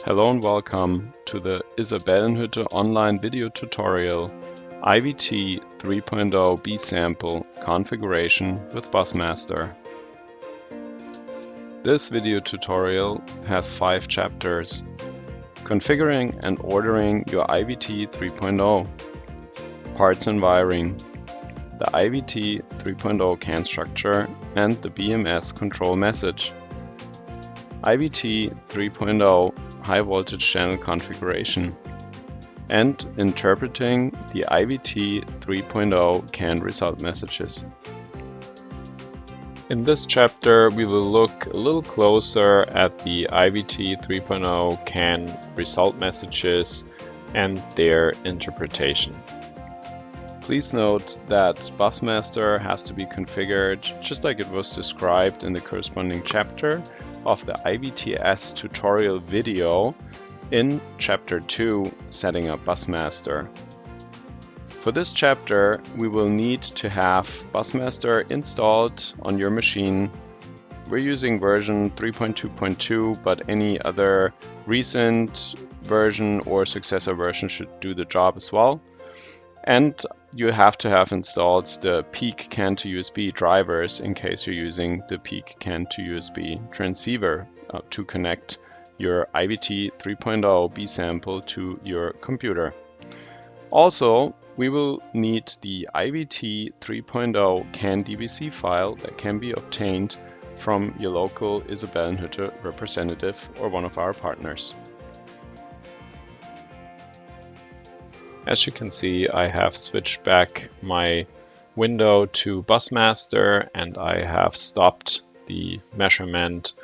Hello and welcome to the Isabellenhütte online video tutorial IVT 3.0 B-sample configuration with Bussmaster. This video tutorial has 5 chapters: configuring and ordering your IVT 3.0, parts and wiring, the IVT 3.0 CAN structure and the BMS control message, IVT 3.0 high voltage channel configuration, and interpreting the IVT 3.0 CAN result messages. In this chapter, we will look a little closer at the IVT 3.0 CAN result messages and their interpretation. Please note that Bussmaster has to be configured just like it was described in the corresponding chapter of the IVTS tutorial video in Chapter 2, Setting up Bussmaster. For this chapter, we will need to have Bussmaster installed on your machine. We're using version 3.2.2, but any other recent version or successor version should do the job as well. And you have to have installed the peak CAN to USB drivers in case you're using the peak CAN to USB transceiver to connect your IVT 3.0 B-sample to your computer. Also, we will need the IVT 3.0 CAN DBC file that can be obtained from your local Isabellenhütte representative or one of our partners. As you can see, I have switched back my window to Bussmaster and I have stopped the measurement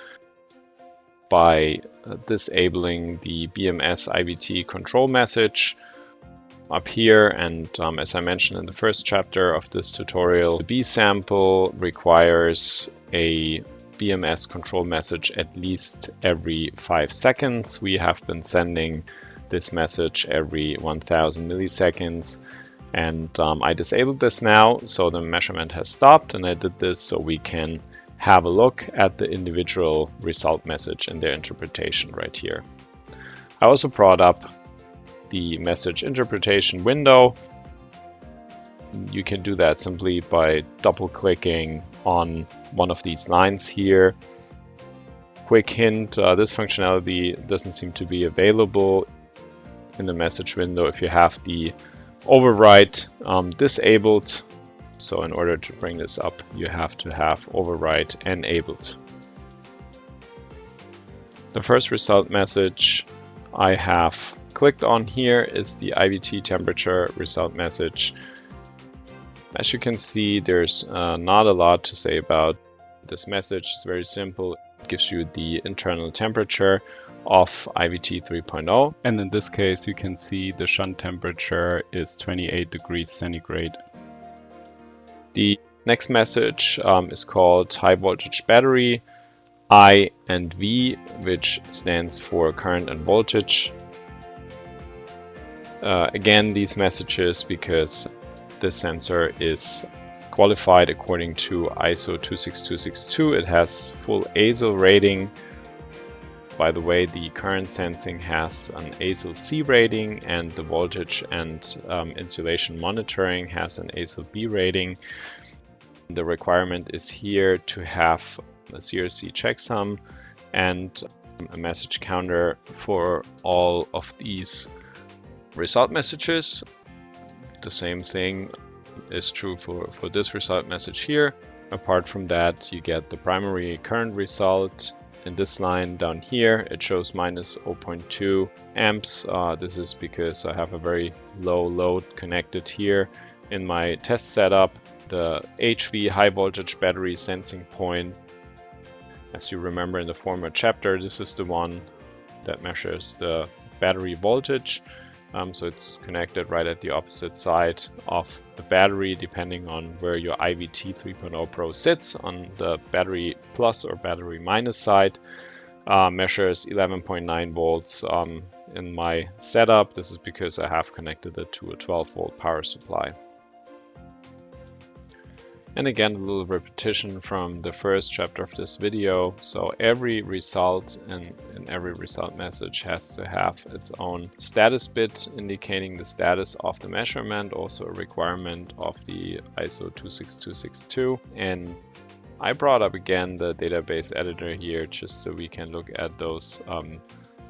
by disabling the BMS IVT control message up here. And as I mentioned in the first chapter of this tutorial, the B sample requires a BMS control message at least every 5 seconds. We have been sending this message every 1000 milliseconds, and I disabled this now, so the measurement has stopped, and I did this so we can have a look at the individual result message and their interpretation right here. I also brought up the message interpretation window. You can do that simply by double-clicking on one of these lines here. Quick hint, this functionality doesn't seem to be available in the message window if you have the override disabled. So in order to bring this up, you have to have override enabled. The first result message I have clicked on here is the IVT temperature result message. As you can see, there's not a lot to say about this message. It's very simple. It gives you the internal temperature of IVT 3.0, and in this case you can see the shunt temperature is 28 degrees centigrade. The next message is called high voltage battery, I and V, which stands for current and voltage. Again, these messages, because this sensor is qualified according to ISO 26262, it has full ASIL rating. By the way, the current sensing has an ASIL C rating, and the voltage and insulation monitoring has an ASIL B rating. The requirement is here to have a CRC checksum and a message counter for all of these result messages. The same thing is true for this result message here. Apart from that, you get the primary current result. In this line down here, it shows minus 0.2 amps. This is because I have a very low load connected here in my test setup. The HV high voltage battery sensing point, as you remember in the former chapter, this is the one that measures the battery voltage. So it's connected right at the opposite side of the battery, depending on where your IVT 3.0 Pro sits, on the battery plus or battery minus side. Measures 11.9 volts in my setup. This is because I have connected it to a 12 volt power supply. And again, a little repetition from the first chapter of this video. So every result in every result message has to have its own status bit indicating the status of the measurement, also a requirement of the ISO 26262. And I brought up again the database editor here just so we can look at those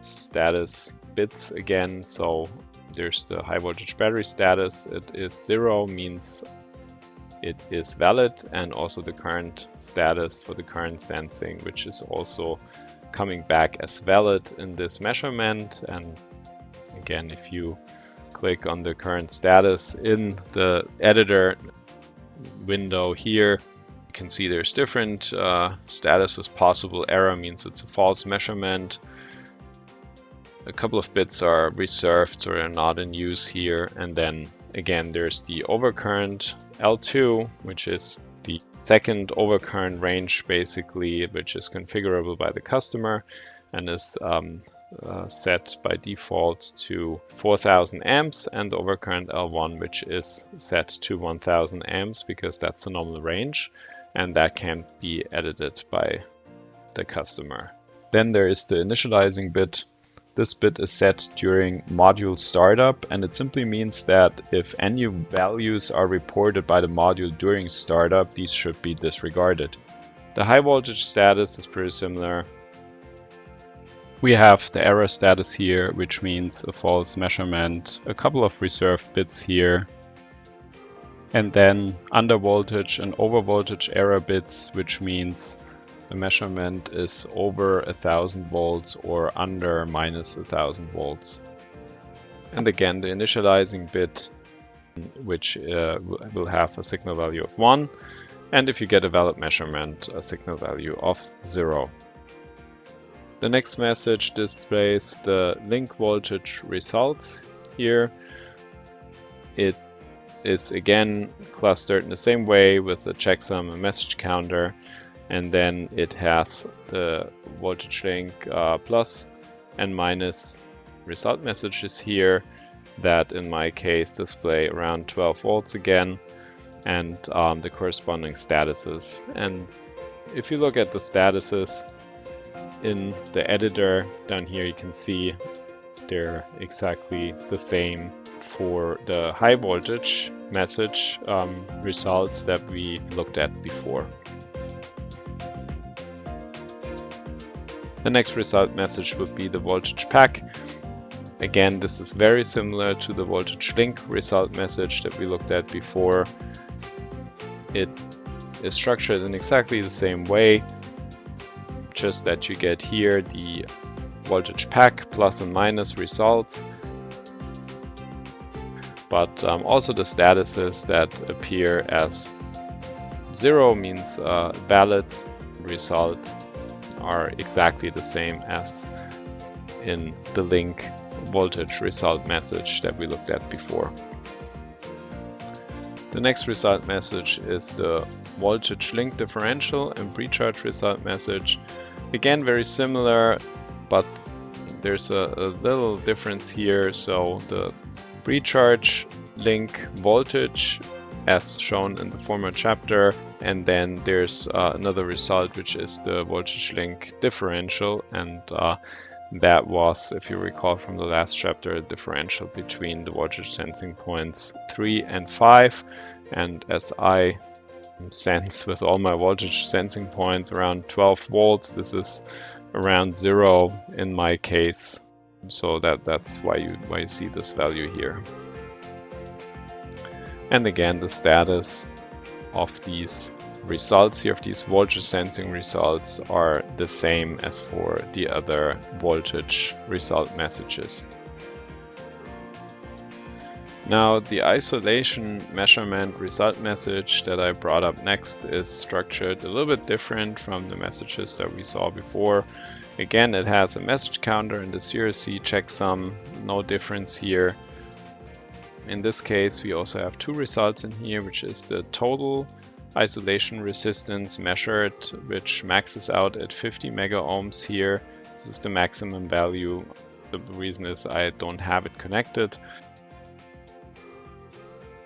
status bits again. So there's the high voltage battery status. It is 0, means it is valid, and also the current status for the current sensing, which is also coming back as valid in this measurement. And again, if you click on the current status in the editor window here, you can see there's different statuses possible. Error means it's a false measurement. A couple of bits are reserved, so they're not in use here. And then again, there's the overcurrent L2, which is the second overcurrent range basically, which is configurable by the customer and is set by default to 4000 amps, and the overcurrent L1, which is set to 1000 amps because that's the normal range, and that can be edited by the customer. Then there is the initializing bit. This bit is set during module startup, and it simply means that if any values are reported by the module during startup, these should be disregarded. The high voltage status is pretty similar. We have the error status here, which means a false measurement, a couple of reserved bits here, and then under voltage and over voltage error bits, which means the measurement is over 1000 volts or under minus 1000 volts. And again, the initializing bit, which will have a signal value of 1. And if you get a valid measurement, a signal value of 0. The next message displays the link voltage results here. It is again clustered in the same way with the checksum and message counter. And then it has the voltage link plus and minus result messages here that in my case display around 12 volts again, and the corresponding statuses. And if you look at the statuses in the editor down here, you can see they're exactly the same for the high voltage message results that we looked at before. The next result message would be the voltage pack. Again, this is very similar to the voltage link result message that we looked at before. It is structured in exactly the same way, just that you get here the voltage pack plus and minus results, but also the statuses that appear as 0 means valid result are exactly the same as in the link voltage result message that we looked at before. The next result message is the voltage link differential and precharge result message. Again, very similar, but there's a little difference here. So the precharge link voltage as shown in the former chapter, and then there's another result, which is the voltage link differential, and that was, if you recall from the last chapter, a differential between the voltage sensing points 3 and 5, and as I sense with all my voltage sensing points around 12 volts, this is around 0 in my case, so that's why you see this value here. And again, the status of these results here, of these voltage sensing results, are the same as for the other voltage result messages. Now, the isolation measurement result message that I brought up next is structured a little bit different from the messages that we saw before. Again, it has a message counter and the CRC checksum, no difference here. In this case, we also have two results in here, which is the total isolation resistance measured, which maxes out at 50 mega ohms here. This is the maximum value. The reason is I don't have it connected.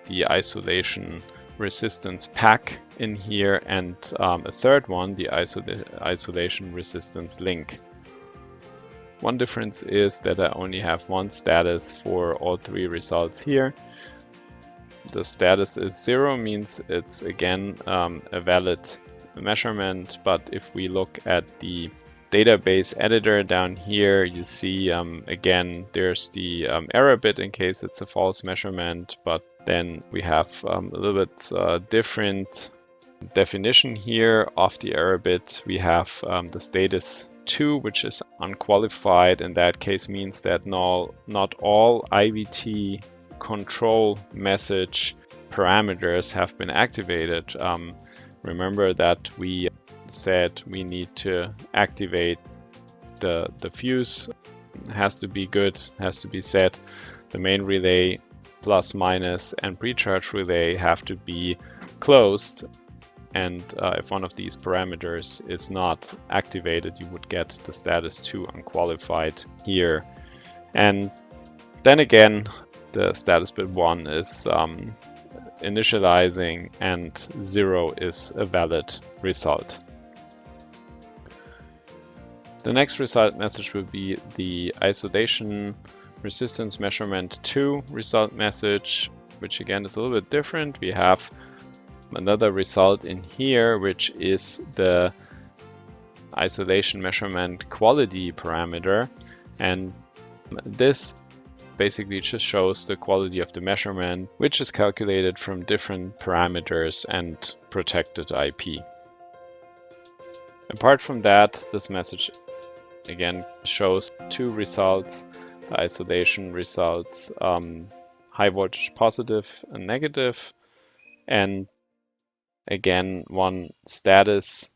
The isolation resistance pack in here, and a third one, the isolation resistance link. One difference is that I only have one status for all three results here. The status is 0, means it's again a valid measurement, but if we look at the database editor down here, you see again there's the error bit in case it's a false measurement, but then we have a little bit different definition here of the error bit. We have the status 2, which is unqualified. In that case means that not all IVT control message parameters have been activated. Remember that we said we need to activate the fuse, has to be good, has to be set. The main relay, plus, minus, and precharge relay have to be closed. And if one of these parameters is not activated, you would get the status 2 unqualified here. And then again, the status bit 1 is initializing, and 0 is a valid result. The next result message will be the isolation resistance measurement 2 result message, which again is a little bit different. We have another result in here, which is the isolation measurement quality parameter, and this basically just shows the quality of the measurement, which is calculated from different parameters and protected IP. Apart from that, this message again shows two results, the isolation results, high voltage positive and negative, and again one status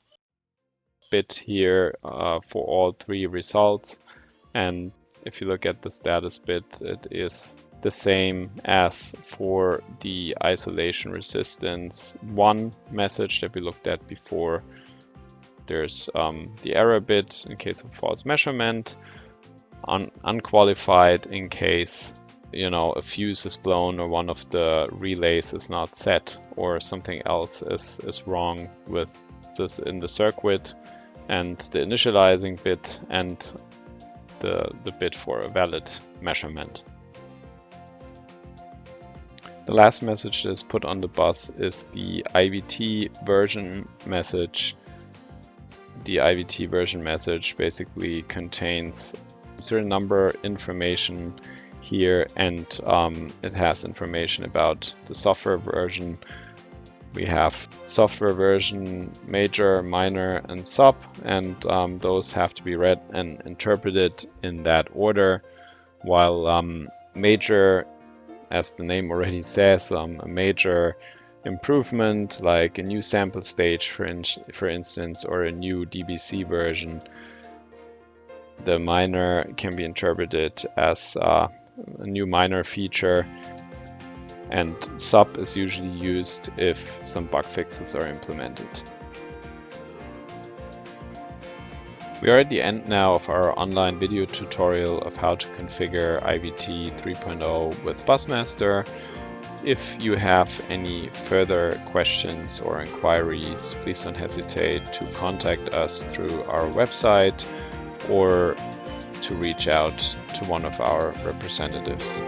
bit here for all three results. And if you look at the status bit, it is the same as for the isolation resistance 1 message that we looked at before. There's the error bit in case of false measurement, unqualified in case a fuse is blown or one of the relays is not set or something else is wrong with this in the circuit, and the initializing bit and the bit for a valid measurement. The last message that is put on the bus is the IVT version message. The IVT version message basically contains serial number information here, and it has information about the software version. We have software version major, minor, and sub, and those have to be read and interpreted in that order, while major, as the name already says, a major improvement like a new sample stage for instance, or a new DBC version. The minor can be interpreted as a new minor feature, and sub is usually used if some bug fixes are implemented. We are at the end now of our online video tutorial of how to configure IVT 3.0 with Bussmaster. If you have any further questions or inquiries, please don't hesitate to contact us through our website or to reach out to one of our representatives.